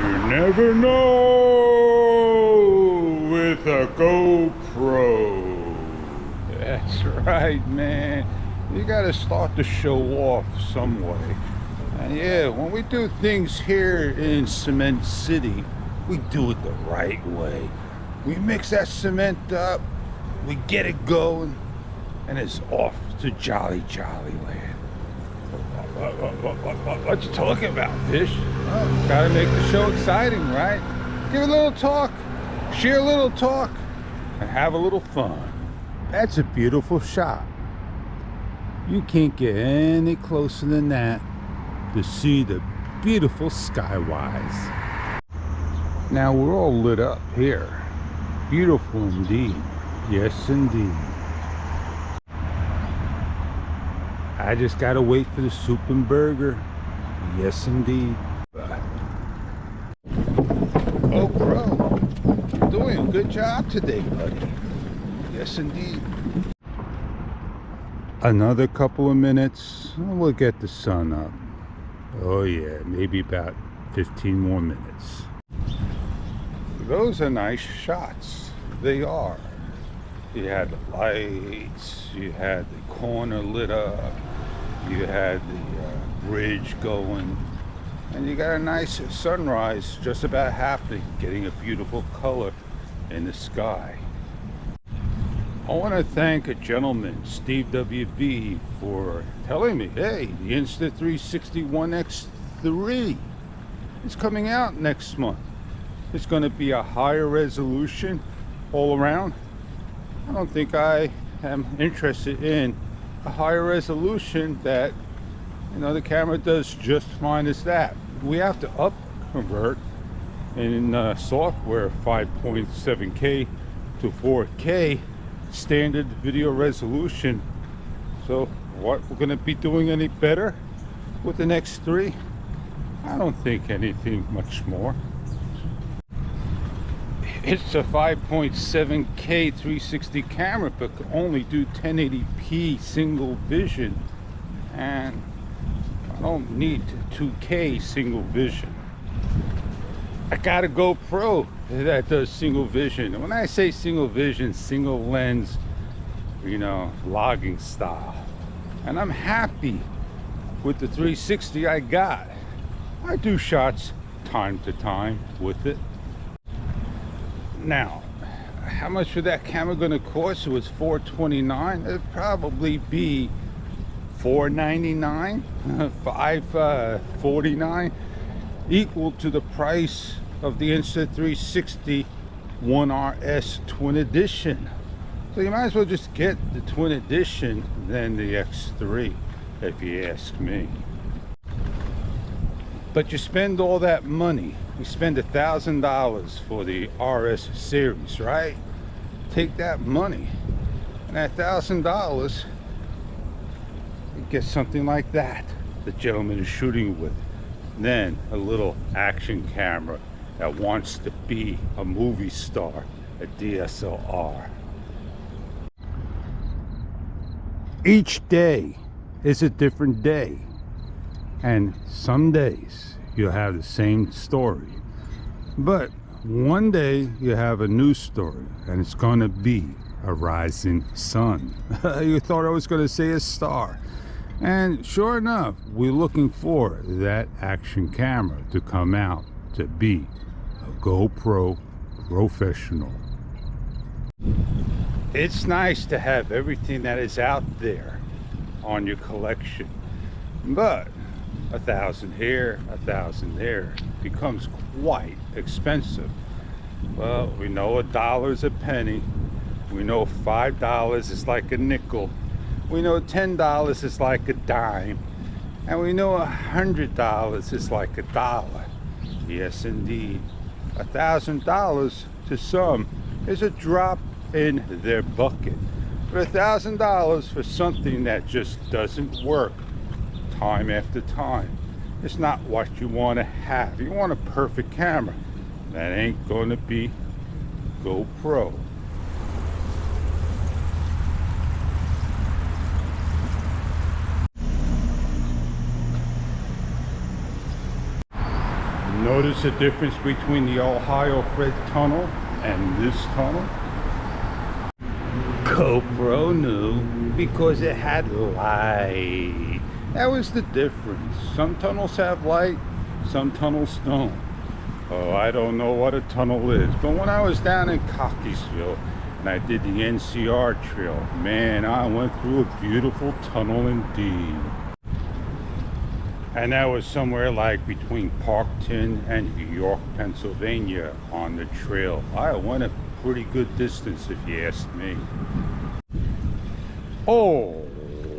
You never know with a GoPro. That's right, man. You gotta start to show off some way. And yeah, when we do things here in Cement City, we do it the right way. We mix that cement up, we get it going, and it's off to Jolly Jolly Land. What you talking about, Fish? Well, gotta make the show exciting, right? Give a little talk, share a little talk, and have a little fun. That's a beautiful shot. You can't get any closer than that to see the beautiful skywise. Now we're all lit up here. Beautiful indeed. Yes, indeed. I just gotta wait for the soup and burger. Yes, indeed. Oh, bro, you're doing a good job today, buddy. Yes, indeed. Another couple of minutes, we'll get the sun up. Oh yeah, maybe about 15 more minutes. Those are nice shots. They are. You had the lights, you had the corner lit up, you had the bridge going, and you got a nice sunrise just about happening, getting a beautiful color in the sky. I want to thank a gentleman, Steve WB, for telling me, hey, the Insta360 ONE X3 is coming out next month. It's going to be a higher resolution all around. I don't think I am interested in a higher resolution that, you know, the camera does just fine as that. We have to up convert in software 5.7K to 4K standard video resolution. So what, we're going to be doing any better with the X3? I don't think anything much more. It's a 5.7K 360 camera, but can only do 1080p single vision, and I don't need 2K single vision. I got a GoPro that does single vision. And when I say single vision, single lens, you know, logging style. And I'm happy with the 360 I got. I do shots time to time with it. Now, how much was that camera going to cost? It was $429. It'd probably be $499, $549, equal to the price of the Insta360 ONE RS Twin Edition. So you might as well just get the Twin Edition than the X3, if you ask me. But you spend all that money. You spend $1,000 for the RS series, right? Take that money, and that $1,000, you get something like that the gentleman is shooting with. Then a little action camera that wants to be a movie star, a DSLR. Each day is a different day, and some days you'll have the same story, but one day you have a new story, and it's going to be a rising sun. You thought I was going to say a star, and sure enough, we're looking for that action camera to come out to be a GoPro Professional. It's nice to have everything that is out there on your collection, but 1,000 here, 1,000 there becomes quite expensive. Well, we know $1 is a penny. We know $5 is like a nickel. We know $10 is like a dime. And we know $100 is like $1. Yes, indeed. $1,000 to some is a drop in their bucket. But $1,000 for something that just doesn't work time after time, it's not what you want to have. You want a perfect camera. That ain't going to be GoPro. Notice the difference between the Ohio Fred tunnel and this tunnel? GoPro knew because it had light. That was the difference. Some tunnels have light, some tunnels don't. Oh, I don't know what a tunnel is, but when I was down in Cockeysville and I did the NCR trail, man, I went through a beautiful tunnel indeed. And that was somewhere like between Parkton and New York, Pennsylvania on the trail. I went a pretty good distance if you ask me. Oh,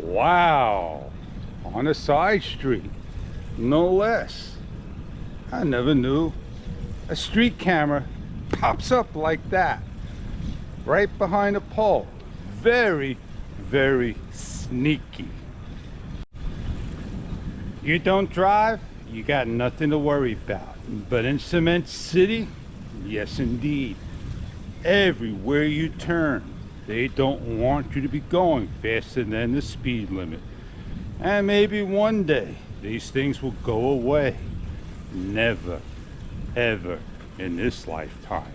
wow. On a side street, no less. I never knew a street camera pops up like that, right behind a pole. Very, very sneaky. You don't drive, you got nothing to worry about. But in Cement City, yes indeed. Everywhere you turn, they don't want you to be going faster than the speed limit. And maybe one day, these things will go away. Never, ever in this lifetime.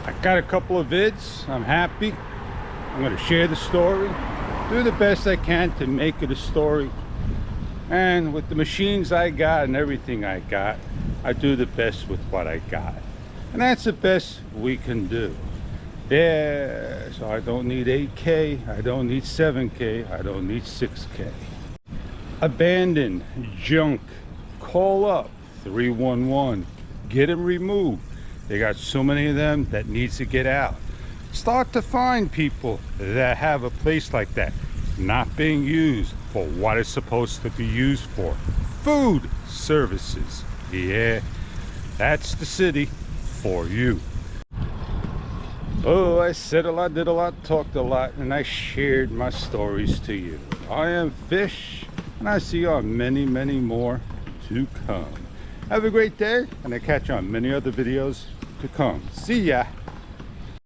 I got a couple of vids, I'm happy. I'm gonna share the story, do the best I can to make it a story. And with the machines I got and everything I got, I do the best with what I got. And that's the best we can do. Yeah, so I don't need 8K, I don't need 7K, I don't need 6K. Abandoned junk, call up 311, get them removed. They got so many of them that needs to get out. Start to find people that have a place like that not being used for what it's supposed to be used for. Food services. Yeah, that's the city for you. Oh, I said a lot, did a lot, talked a lot, and I shared my stories to you. I am Fish, and I see you on many, many more to come. Have a great day, and I'll catch you on many other videos to come. See ya.